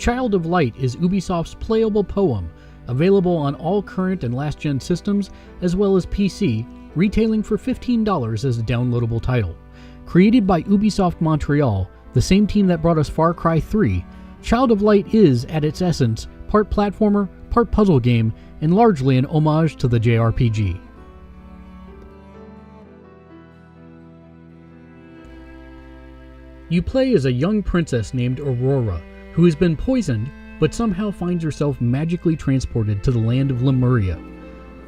Child of Light is Ubisoft's playable poem, available on all current and last-gen systems, as well as PC, retailing for $15 as a downloadable title. Created by Ubisoft Montreal, the same team that brought us Far Cry 3, Child of Light is, at its essence, part platformer, part puzzle game, and largely an homage to the JRPG. You play as a young princess named Aurora, who has been poisoned, but somehow finds herself magically transported to the land of Lemuria.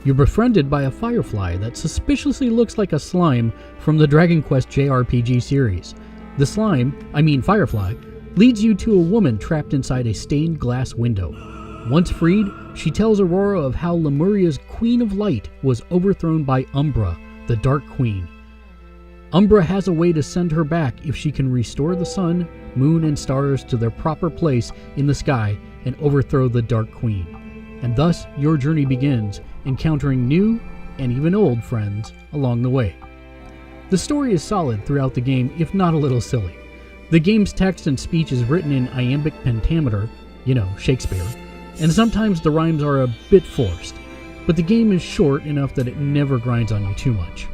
You're befriended by a firefly that suspiciously looks like a slime from the Dragon Quest JRPG series. The firefly, leads you to a woman trapped inside a stained glass window. Once freed, she tells Aurora of how Lemuria's Queen of Light was overthrown by Umbra, the Dark Queen. Umbra has a way to send her back if she can restore the sun, moon, and stars to their proper place in the sky and overthrow the Dark Queen. And thus, your journey begins, encountering new and even old friends along the way. The story is solid throughout the game, if not a little silly. The game's text and speech is written in iambic pentameter, Shakespeare, and sometimes the rhymes are a bit forced, but the game is short enough that it never grinds on you too much.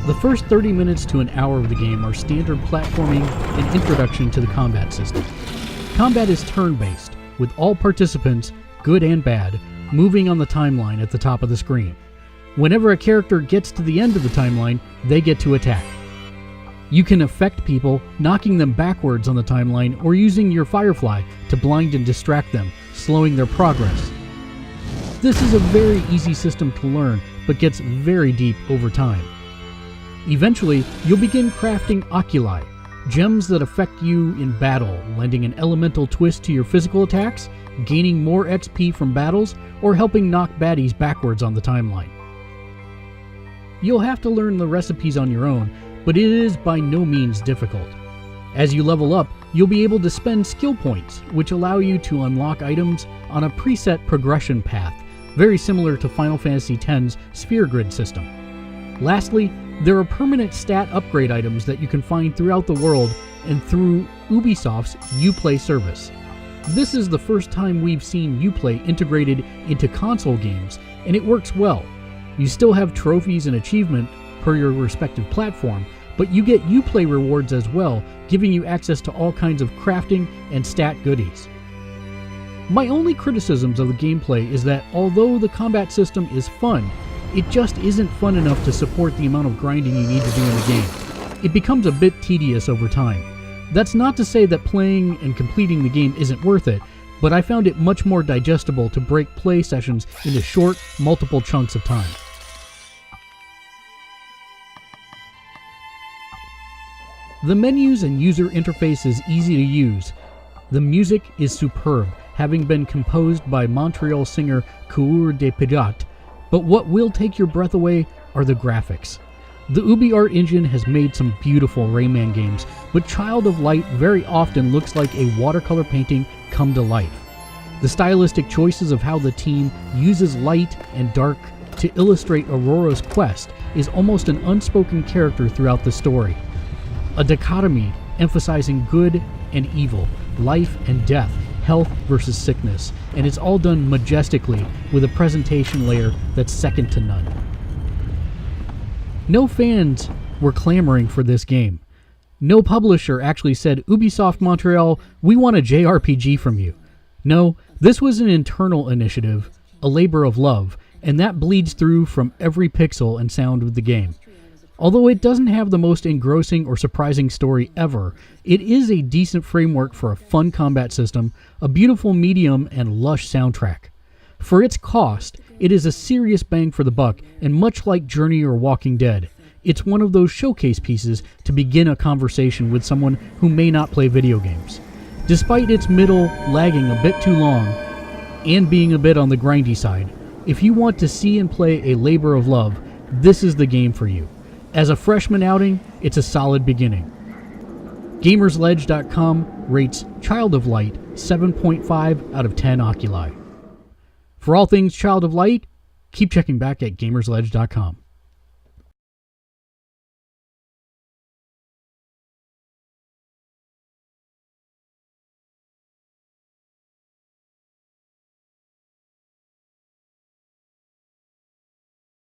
The first 30 minutes to an hour of the game are standard platforming and introduction to the combat system. Combat is turn-based, with all participants, good and bad, moving on the timeline at the top of the screen. Whenever a character gets to the end of the timeline, they get to attack. You can affect people, knocking them backwards on the timeline or using your firefly to blind and distract them, slowing their progress. This is a very easy system to learn, but gets very deep over time. Eventually, you'll begin crafting oculi, gems that affect you in battle, lending an elemental twist to your physical attacks, gaining more XP from battles, or helping knock baddies backwards on the timeline. You'll have to learn the recipes on your own, but it is by no means difficult. As you level up, you'll be able to spend skill points, which allow you to unlock items on a preset progression path, very similar to Final Fantasy X's sphere grid system. Lastly, there are permanent stat upgrade items that you can find throughout the world and through Ubisoft's Uplay service. This is the first time we've seen Uplay integrated into console games, and it works well. You still have trophies and achievement per your respective platform, but you get Uplay rewards as well, giving you access to all kinds of crafting and stat goodies. My only criticisms of the gameplay is that although the combat system is fun, it just isn't fun enough to support the amount of grinding you need to do in the game. It becomes a bit tedious over time. That's not to say that playing and completing the game isn't worth it, but I found it much more digestible to break play sessions into short, multiple chunks of time. The menus and user interface is easy to use. The music is superb, having been composed by Montreal singer Coeur de Pirat, but what will take your breath away are the graphics. The Ubiart engine has made some beautiful Rayman games, but Child of Light very often looks like a watercolor painting come to life. The stylistic choices of how the team uses light and dark to illustrate Aurora's quest is almost an unspoken character throughout the story. A dichotomy emphasizing good and evil, life and death, health versus sickness, and it's all done majestically with a presentation layer that's second to none. No fans were clamoring for this game. No publisher actually said, Ubisoft Montreal, we want a JRPG from you. No, this was an internal initiative, a labor of love, and that bleeds through from every pixel and sound of the game. Although it doesn't have the most engrossing or surprising story ever, it is a decent framework for a fun combat system, a beautiful medium, and lush soundtrack. For its cost, it is a serious bang for the buck, and much like Journey or Walking Dead, it's one of those showcase pieces to begin a conversation with someone who may not play video games. Despite its middle lagging a bit too long, and being a bit on the grindy side, if you want to see and play a labor of love, this is the game for you. As a freshman outing, it's a solid beginning. GamersLedge.com rates Child of Light 7.5 out of 10 oculi. For all things Child of Light, keep checking back at GamersLedge.com.